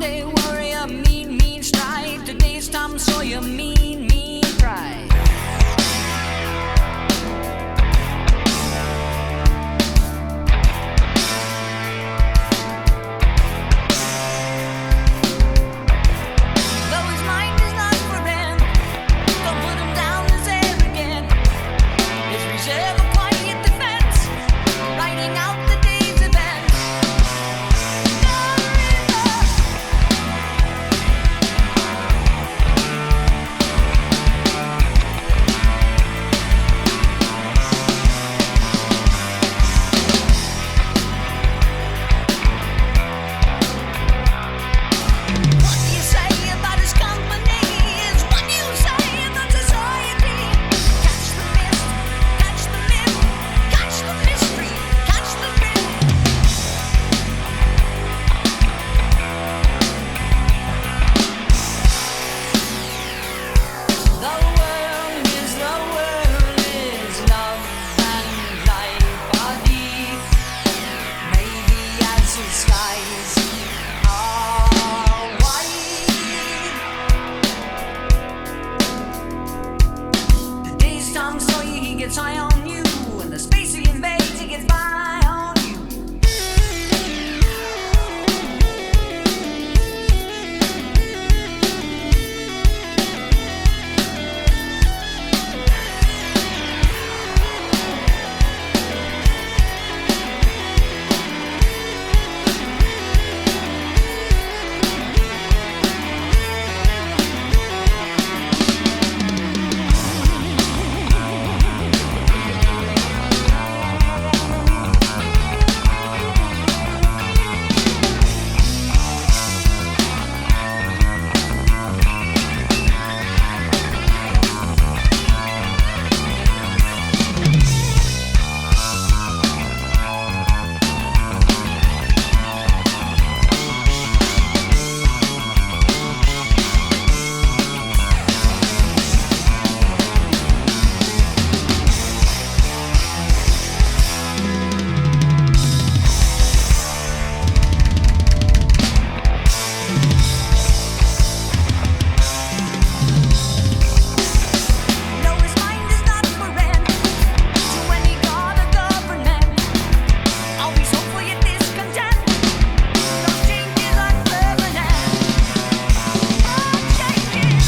Monday warrior, mean, mean stride. Today's Tom Sawyer, mean, mean pride. Though his mind is not for rent, don't put him down as arrogant. His reserve a quiet defense, writing out the day's events. What you say about his company is what you say about society. Catch the mist, catch the myth, catch the mystery, catch the myth. The world is love and life are deep. Maybe as the skies are wide. The day's Tom Sawyer, he gets high on you, and the space he invades, he gets by on you. No, his mind is not for rent to any god or government. Always hopeful yet discontent. No changes are permanent. No changes.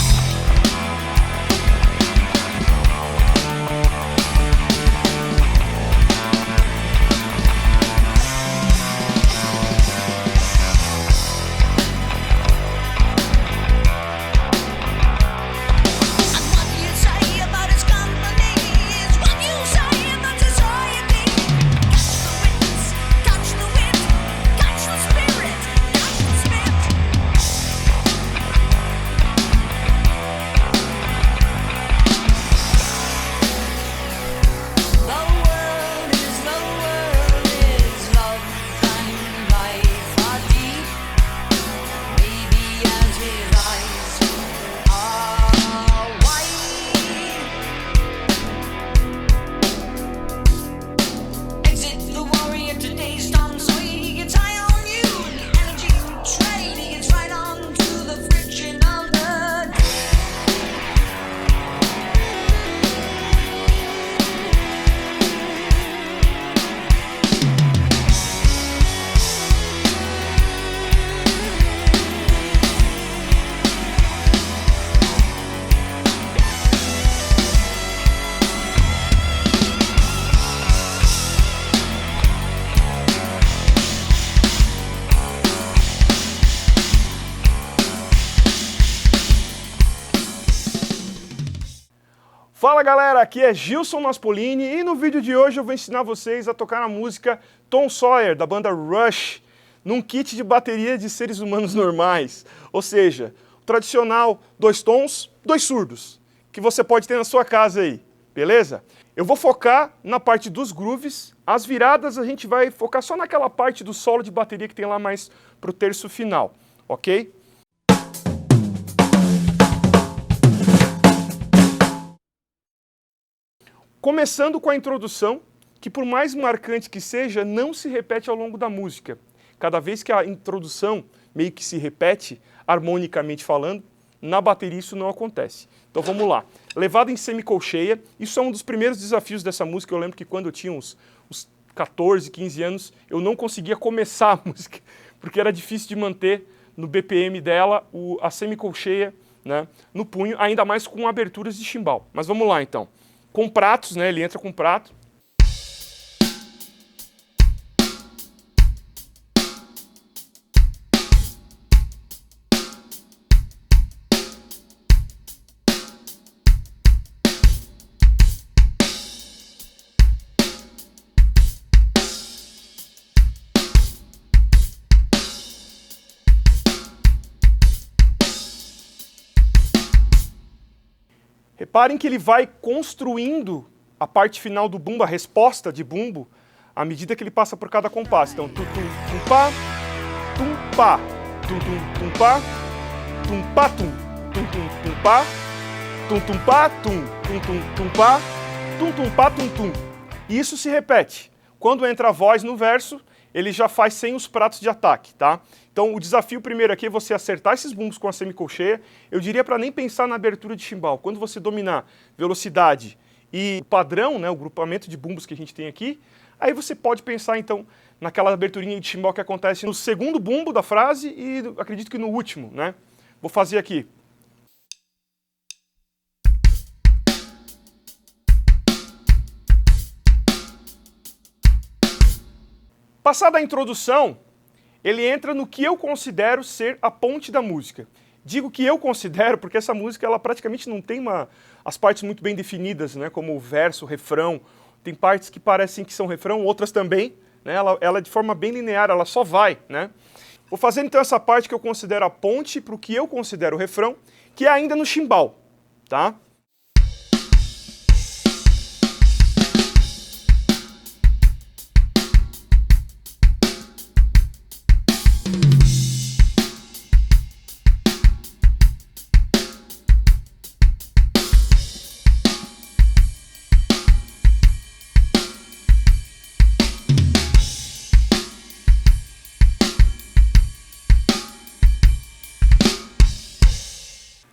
And what you say about his company is what you say about society. Catch the wit, catch the spirit, catch the spit. The world is love and life are deep. Maybe as his eyes are wide. Exit the warrior, today's Tom Sawyer, he gets high on you. And the energy you trade, he gets right on to the friction of the day. Fala galera, aqui é Gilson Naspolini e no vídeo de hoje eu vou ensinar vocês a tocar a música Tom Sawyer, da banda Rush, num kit de bateria de seres humanos normais. Ou seja, o tradicional 2 tons, 2 surdos, que você pode ter na sua casa aí, beleza? Eu vou focar na parte dos grooves, as viradas a gente vai focar só naquela parte do solo de bateria que tem lá mais pro terço final, ok? Começando com a introdução, que por mais marcante que seja, não se repete ao longo da música. Cada vez que a introdução meio que se repete, harmonicamente falando. Na bateria isso não acontece. Então vamos lá. Levada em semicolcheia, isso é um dos primeiros desafios dessa música. Eu lembro que quando eu tinha uns 14, 15 anos, eu não conseguia começar a música, porque era difícil de manter no BPM dela a semicolcheia, né, no punho, ainda mais com aberturas de chimbal. Mas vamos lá então. Com pratos, né, ele entra com prato. Reparem que ele vai construindo a parte final do bumbo, a resposta de bumbo, à medida que ele passa por cada compasso. Então, tum tum tum pá, tum pá, tum tum tum pá, tum pá tum, tum tum tum pá, tum tum pá tum, tum tum tum pá, tum tum pá tum tum. E isso se repete. Quando entra a voz no verso, ele já faz sem os pratos de ataque, tá? Então o desafio primeiro aqui é você acertar esses bumbos com a semicolcheia. Eu diria para nem pensar na abertura de chimbal. Quando você dominar velocidade e padrão, né, o grupamento de bumbos que a gente tem aqui, aí você pode pensar então naquela aberturinha de chimbal que acontece no segundo bumbo da frase e acredito que no último, né? Vou fazer aqui. Passada a introdução, ele entra no que eu considero ser a ponte da música. Digo que eu considero porque essa música ela praticamente não tem as partes muito bem definidas, né, como o verso, o refrão. Tem partes que parecem que são refrão, outras também. Né, ela de forma bem linear, ela só vai. Né? Vou fazer então essa parte que eu considero a ponte para o que eu considero o refrão, que é ainda no chimbal. Tá?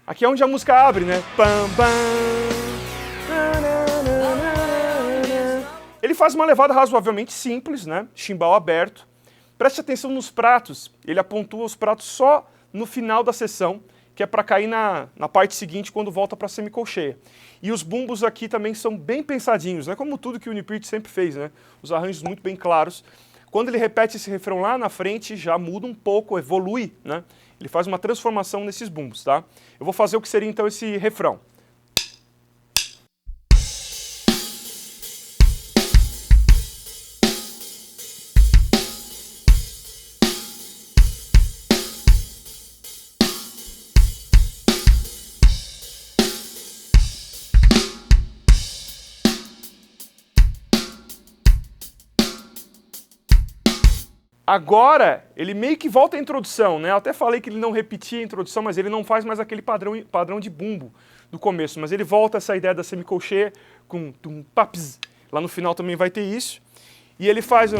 Aqui é onde a música abre, né? Pam, pam. Ele faz uma levada razoavelmente simples, né? Chimbal aberto. Preste atenção nos pratos. Ele apontua os pratos só no final da sessão, que é para cair na parte seguinte quando volta para a semicolcheia. E os bumbos aqui também são bem pensadinhos, né? Como tudo que o Neil Peart sempre fez, né? Os arranjos muito bem claros. Quando ele repete esse refrão lá na frente, já muda um pouco, evolui, né? Ele faz uma transformação nesses bumbos, tá? Eu vou fazer o que seria então esse refrão. Agora, ele meio que volta à introdução, né? Eu até falei que ele não repetia a introdução, mas ele não faz mais aquele padrão de bumbo do começo. Mas ele volta a essa ideia da semicolcheia com tum paps. Lá no final também vai ter isso. E ele faz o...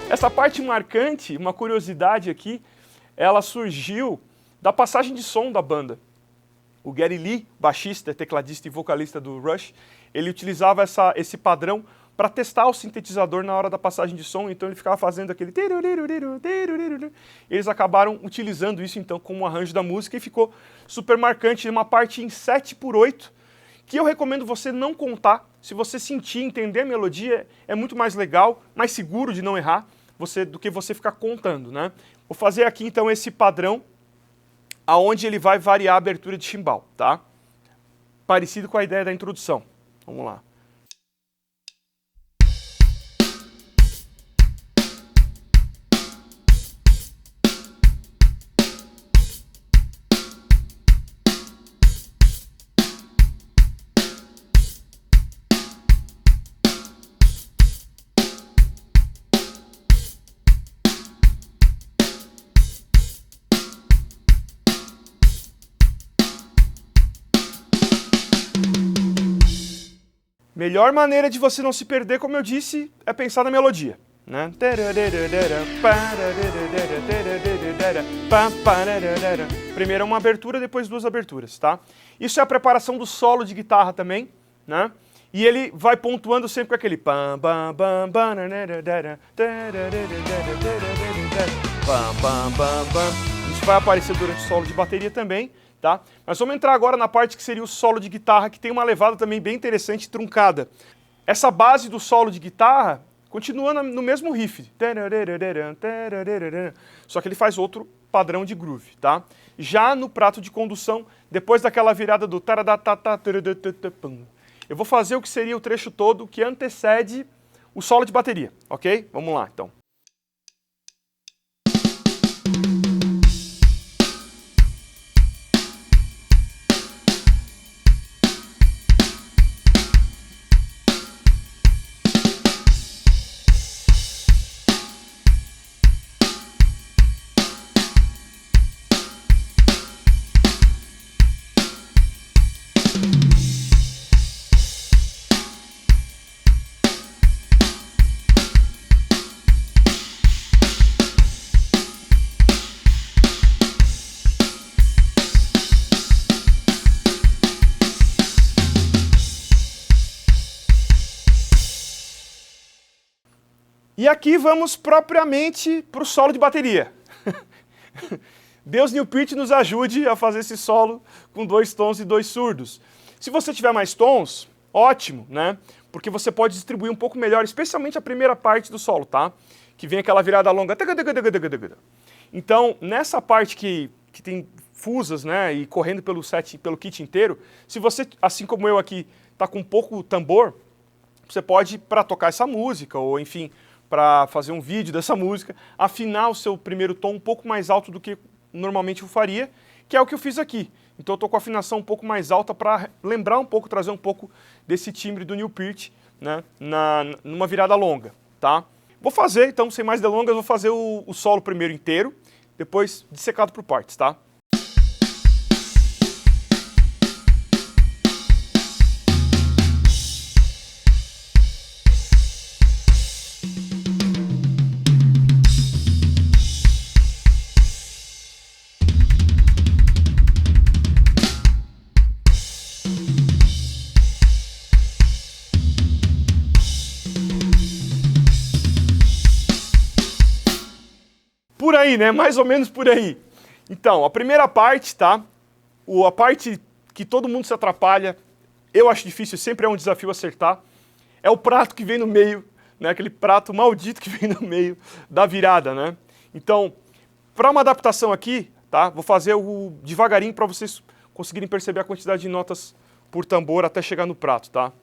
Essa parte marcante, uma curiosidade aqui, ela surgiu da passagem de som da banda. O Geddy Lee, baixista, tecladista e vocalista do Rush, ele utilizava esse padrão para testar o sintetizador na hora da passagem de som, então ele ficava fazendo aquele... Eles acabaram utilizando isso então como um arranjo da música e ficou super marcante, uma parte em 7/8, que eu recomendo você não contar. Se você sentir, entender a melodia, é muito mais legal, mais seguro de não errar do que você ficar contando, né? Vou fazer aqui então esse padrão, aonde ele vai variar a abertura de chimbal, tá? Parecido com a ideia da introdução. Vamos lá. Melhor maneira de você não se perder, como eu disse, é pensar na melodia, né? Primeiro uma abertura, depois duas aberturas, tá? Isso é a preparação do solo de guitarra também, né? E ele vai pontuando sempre com aquele pam pam pam pam pam pam pam. Isso vai aparecer durante o solo de bateria também, tá? Mas vamos entrar agora na parte que seria o solo de guitarra, que tem uma levada também bem interessante, truncada. Essa base do solo de guitarra continua no mesmo riff, só que ele faz outro padrão de groove, tá? Já no prato de condução, depois daquela virada do eu vou fazer o que seria o trecho todo que antecede o solo de bateria, ok? Vamos lá, então. E aqui vamos propriamente para o solo de bateria. Deus Neil Peart nos ajude a fazer esse solo com 2 tons e 2 surdos. Se você tiver mais tons, ótimo, né? Porque você pode distribuir um pouco melhor, especialmente a primeira parte do solo, tá? Que vem aquela virada longa. Então, nessa parte que tem fusas, né? E correndo pelo kit inteiro, se você, assim como eu aqui, tá com pouco tambor, você pode, para tocar essa música, ou enfim, para fazer um vídeo dessa música, afinar o seu primeiro tom um pouco mais alto do que normalmente eu faria, que é o que eu fiz aqui. Então eu estou com a afinação um pouco mais alta para lembrar um pouco, trazer um pouco desse timbre do Neil Peart, né, numa virada longa, tá? Vou fazer, então, sem mais delongas, vou fazer o solo primeiro inteiro, depois dissecado por partes, tá? Por aí, né? Mais ou menos por aí. Então, a primeira parte, tá? A parte que todo mundo se atrapalha, eu acho difícil, sempre é um desafio acertar, é o prato que vem no meio, né? Aquele prato maldito que vem no meio da virada, né? Então, para uma adaptação aqui, tá? Vou fazer devagarinho para vocês conseguirem perceber a quantidade de notas por tambor até chegar no prato, tá?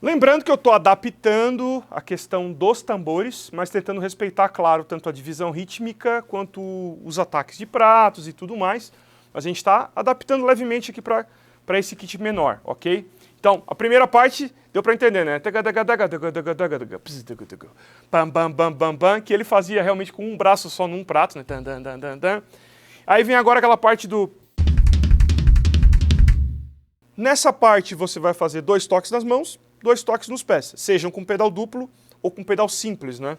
Lembrando que eu estou adaptando a questão dos tambores, mas tentando respeitar, claro, tanto a divisão rítmica quanto os ataques de pratos e tudo mais. Mas a gente está adaptando levemente aqui para esse kit menor, ok? Então, a primeira parte deu para entender, né? Que ele fazia realmente com um braço só num prato, né? Aí vem agora aquela parte do... Nessa parte você vai fazer 2 toques nas mãos, 2 toques nos pés, sejam com pedal duplo ou com pedal simples, né?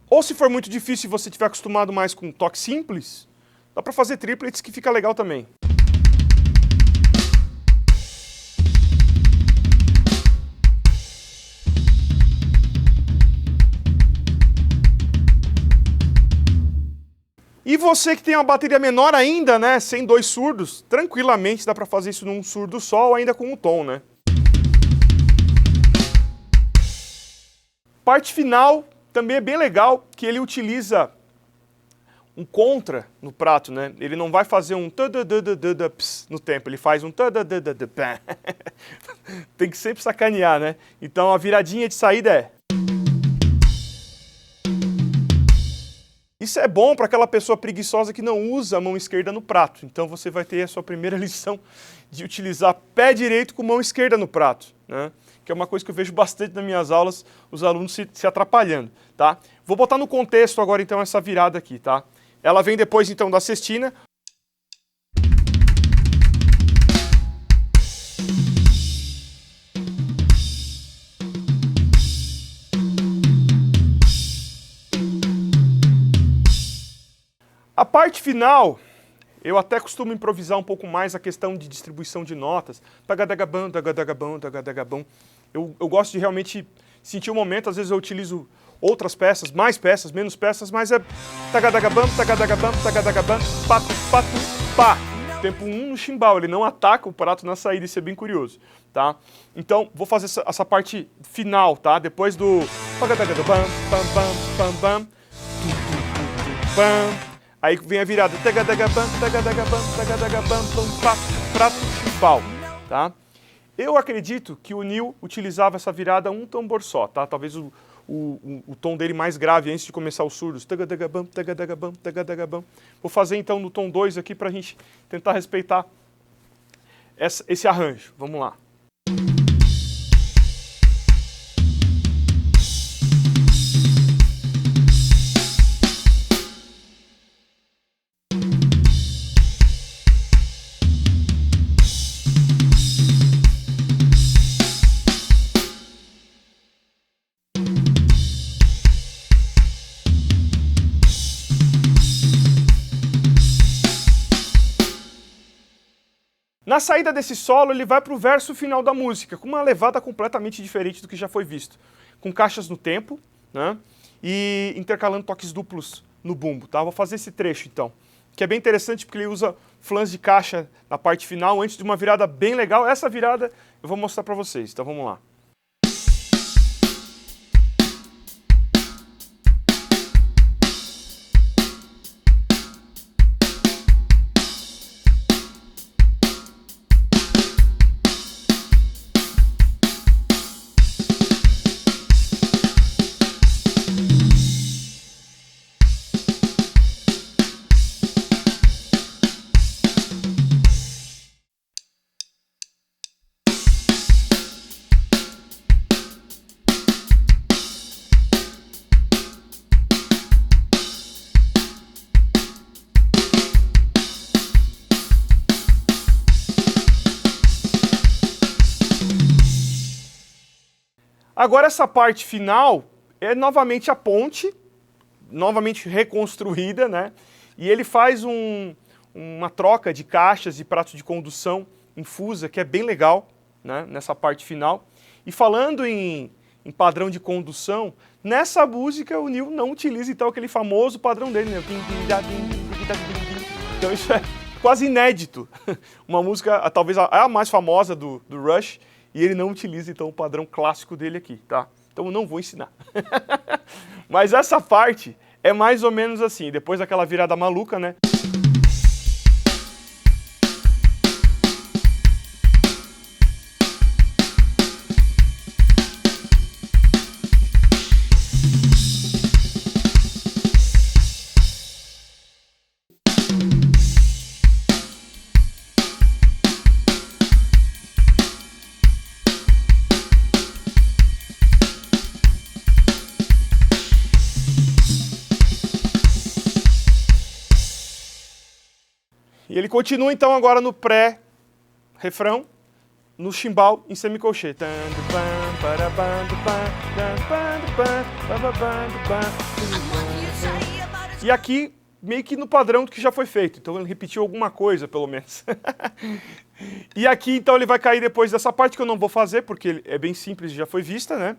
Ou se for muito difícil e você estiver acostumado mais com toque simples, dá para fazer triplets que fica legal também. E você que tem uma bateria menor ainda, né, sem 2 surdos, tranquilamente dá para fazer isso num surdo só ou ainda com um tom, né? Parte final também é bem legal, que ele utiliza um contra no prato, né? Ele não vai fazer um no tempo, ele faz um tem que sempre sacanear, né? Então a viradinha de saída é... Isso é bom para aquela pessoa preguiçosa que não usa a mão esquerda no prato. Então você vai ter a sua primeira lição de utilizar pé direito com mão esquerda no prato, né? Que é uma coisa que eu vejo bastante nas minhas aulas, os alunos se atrapalhando, tá? Vou botar no contexto agora então essa virada aqui, tá? Ela vem depois então da cestina. A parte final, eu até costumo improvisar um pouco mais a questão de distribuição de notas. Tagadagabam, tagadagabam, tagadagabam. Eu gosto de realmente sentir o momento, às vezes eu utilizo outras peças, mais peças, menos peças, mas é tagadagabam, tagadagabam, tagadagabam, patu, patu, pá. Tempo 1 no chimbal, ele não ataca o prato na saída, isso é bem curioso, tá? Então, vou fazer essa parte final, tá? Depois do tagadagabam, pam, pam, pam, pam, pam. Aí vem a virada, tagadagabam, tagadagabam, tagadagabam, prato, chimbal, tá? Eu acredito que o Neil utilizava essa virada um tambor só, tá? Talvez o tom dele mais grave antes de começar os surdos. Tagadagabam, tagadagabam, tagadagabam. Vou fazer então no tom 2 aqui pra gente tentar respeitar esse arranjo. Vamos lá. Na saída desse solo, ele vai para o verso final da música, com uma levada completamente diferente do que já foi visto. Com caixas no tempo, né? E intercalando toques duplos no bumbo, tá? Vou fazer esse trecho, então. Que é bem interessante porque ele usa flans de caixa na parte final, antes de uma virada bem legal. Essa virada eu vou mostrar para vocês, então vamos lá. Agora essa parte final é novamente a ponte, novamente reconstruída, né? E ele faz uma troca de caixas e pratos de condução infusa, que é bem legal, né? Nessa parte final. E falando em padrão de condução, nessa música o Neil não utiliza então aquele famoso padrão dele, né? Então isso é quase inédito. Uma música, talvez a mais famosa do Rush, e ele não utiliza, então, o padrão clássico dele aqui, tá? Então eu não vou ensinar. Mas essa parte é mais ou menos assim, depois daquela virada maluca, né? E ele continua então agora no pré-refrão, no chimbal em semicolchê. E aqui meio que no padrão do que já foi feito, então ele repetiu alguma coisa pelo menos. E aqui então ele vai cair depois dessa parte que eu não vou fazer, porque é bem simples e já foi vista, né?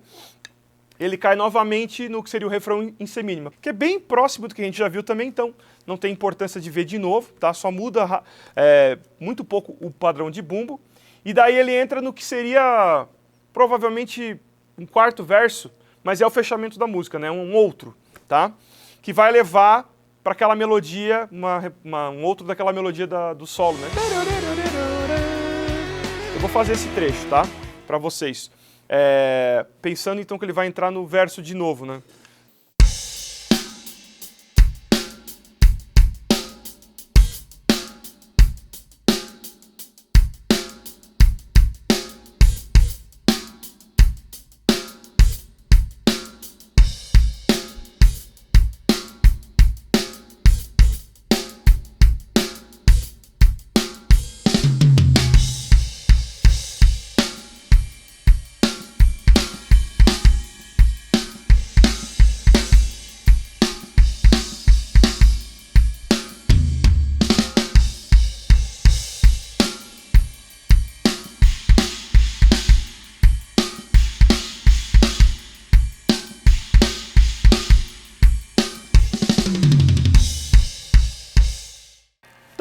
Ele cai novamente no que seria o refrão em Si mínima, que é bem próximo do que a gente já viu também, então não tem importância de ver de novo, tá? Só muda muito pouco o padrão de bumbo. E daí ele entra no que seria provavelmente um quarto verso, mas é o fechamento da música, né? Um outro, tá? Que vai levar para aquela melodia, um outro daquela melodia do solo, né? Eu vou fazer esse trecho, tá? Para vocês. Pensando então que ele vai entrar no verso de novo, né?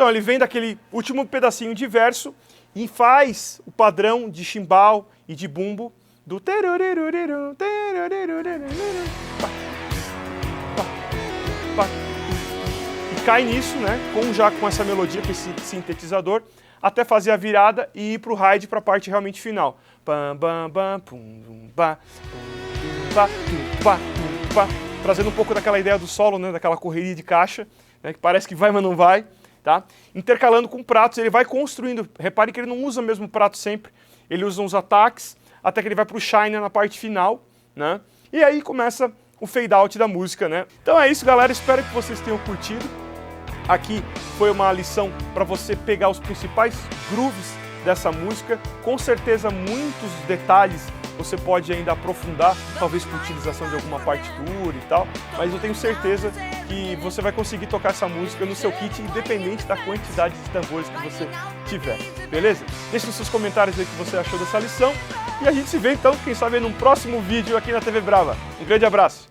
Então ele vem daquele último pedacinho de verso e faz o padrão de chimbal e de bumbo do e cai nisso, né, já com essa melodia, com esse sintetizador, até fazer a virada e ir pro ride, para a parte realmente final. Trazendo um pouco daquela ideia do solo, né, daquela correria de caixa, né, que parece que vai, mas não vai. Tá? Intercalando com pratos, ele vai construindo. Repare que ele não usa o mesmo prato sempre. Ele usa uns ataques, até que ele vai pro shine na parte final, né? E aí começa o fade out da música, né? Então é isso, galera. Espero que vocês tenham curtido. Aqui foi uma lição para você pegar os principais grooves dessa música. Com certeza muitos detalhes você pode ainda aprofundar, talvez com utilização de alguma partitura e tal, mas eu tenho certeza que você vai conseguir tocar essa música no seu kit, independente da quantidade de tambores que você tiver, beleza? Deixe nos seus comentários aí o que você achou dessa lição, e a gente se vê então, quem sabe, num próximo vídeo aqui na TV Brava. Um grande abraço!